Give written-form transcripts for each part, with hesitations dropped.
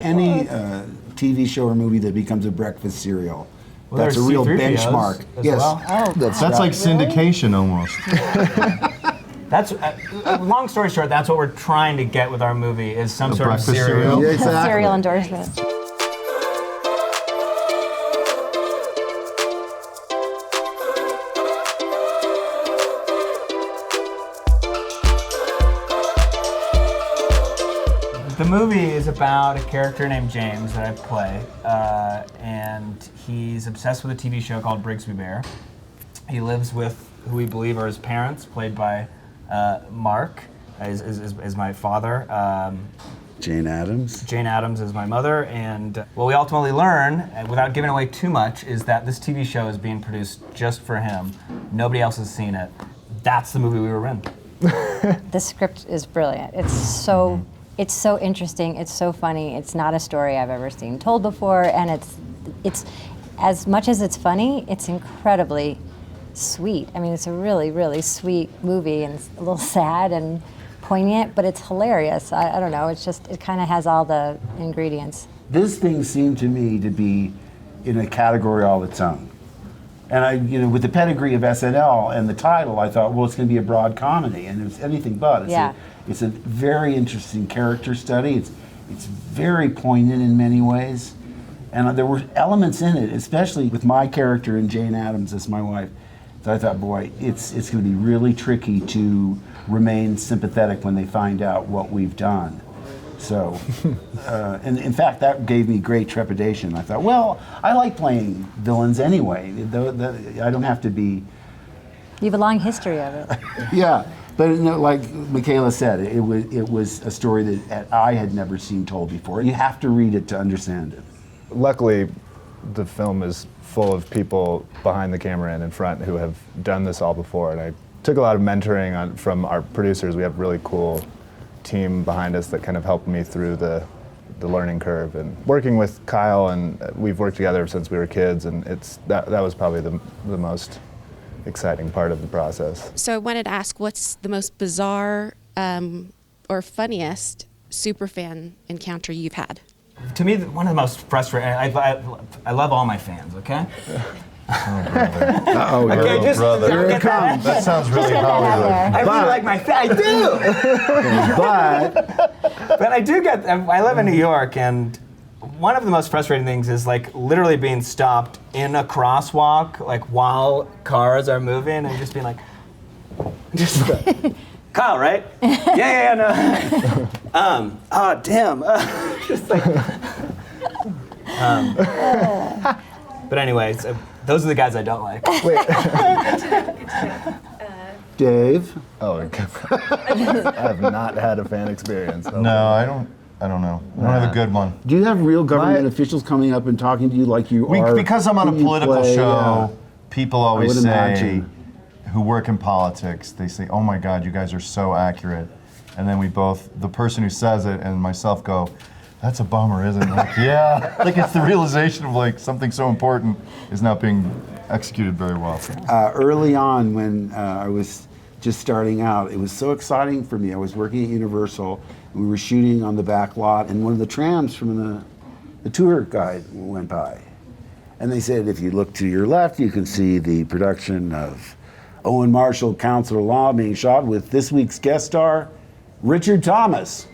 Any TV show or movie that becomes a breakfast cereal. Well, that's a real benchmark. Yes. Well. Oh, that's like syndication almost. That's long story short. That's what we're trying to get with our movie is some sort of cereal. Yeah, exactly. Cereal endorsement. The movie is about a character named James that I play, and he's obsessed with a TV show called Brigsby Bear. He lives with who we believe are his parents, played by Mark, is my father. Jane Addams. Jane Addams is my mother, and what we ultimately learn, without giving away too much, is that this TV show is being produced just for him. Nobody else has seen it. That's the movie we were in. The script is brilliant. It's so interesting. It's so funny. It's not a story I've ever seen told before, and it's as much as it's funny, it's incredibly sweet. I mean, it's a really, really sweet movie, and it's a little sad and poignant, but it's hilarious. I don't know. It's just, it kind of has all the ingredients. This thing seemed to me to be in a category all its own. And with the pedigree of SNL and the title, I thought, well, it's going to be a broad comedy, and it's anything but. It's a very interesting character study. It's very poignant in many ways, and there were elements in it, especially with my character and Jane Addams as my wife, that I thought, boy, it's going to be really tricky to remain sympathetic when they find out what we've done. So, and in fact, that gave me great trepidation. I thought, well, I like playing villains anyway. I don't have to be. You have a long history of it. Yeah, but like Michaela said, it was a story that I had never seen told before. You have to read it to understand it. Luckily, the film is full of people behind the camera and in front who have done this all before, and I took a lot of mentoring from our producers. We have a really cool team behind us that kind of helped me through the learning curve, and working with Kyle, and we've worked together since we were kids, and that was probably the most exciting part of the process. So I wanted to ask, what's the most bizarre or funniest superfan encounter you've had? To me, one of the most frustrating. I love all my fans. Okay. Oh, brother. Oh, okay, just brother. Here it comes. That sounds really Hollywood. I really like my fans. I do. But I do get. I live in New York, and one of the most frustrating things is like literally being stopped in a crosswalk, like while cars are moving, and just being like, Kyle, right? Yeah, no. Oh, damn. Just like. But anyways, those are the guys I don't like. Wait. Dave? Oh, I have not had a fan experience. No, I don't know. I don't have a good one. Do you have real government officials coming up and talking to you like you are? Because I'm on a political show, people always say, imagine. who work in politics, they say, oh my God, you guys are so accurate. And then we both, the person who says it and myself go, that's a bummer, isn't it? Like, yeah, like it's the realization of like something so important is not being executed very well. Early on when I was just starting out, it was so exciting for me. I was working at Universal, and we were shooting on the back lot, and one of the trams from the tour guide went by. And they said, if you look to your left, you can see the production of Owen Marshall, Counselor Law, being shot with this week's guest star, Richard Thomas,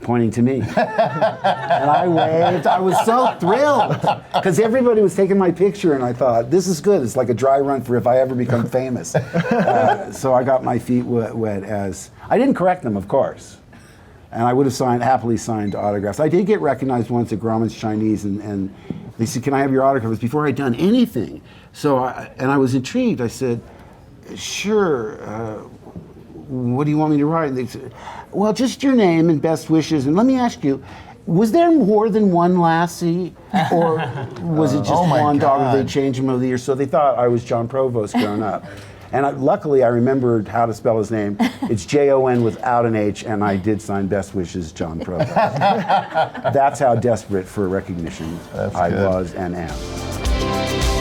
pointing to me. And I waved. I was so thrilled because everybody was taking my picture, and I thought, this is good. It's like a dry run for if I ever become famous. So I got my feet wet as, I didn't correct them, of course. And I would have happily signed autographs. I did get recognized once at Grauman's Chinese, and they said, can I have your autograph? It was before I'd done anything. So, I was intrigued. I said, sure. What do you want me to write? And they said, well, just your name and best wishes. And let me ask you, was there more than one Lassie? Or was it just one dog, or they changed him over the years? So they thought I was John Provost grown up. And luckily I remembered how to spell his name. It's Jon without an H, and I did sign best wishes, John Provost. That's how desperate for recognition I was and am.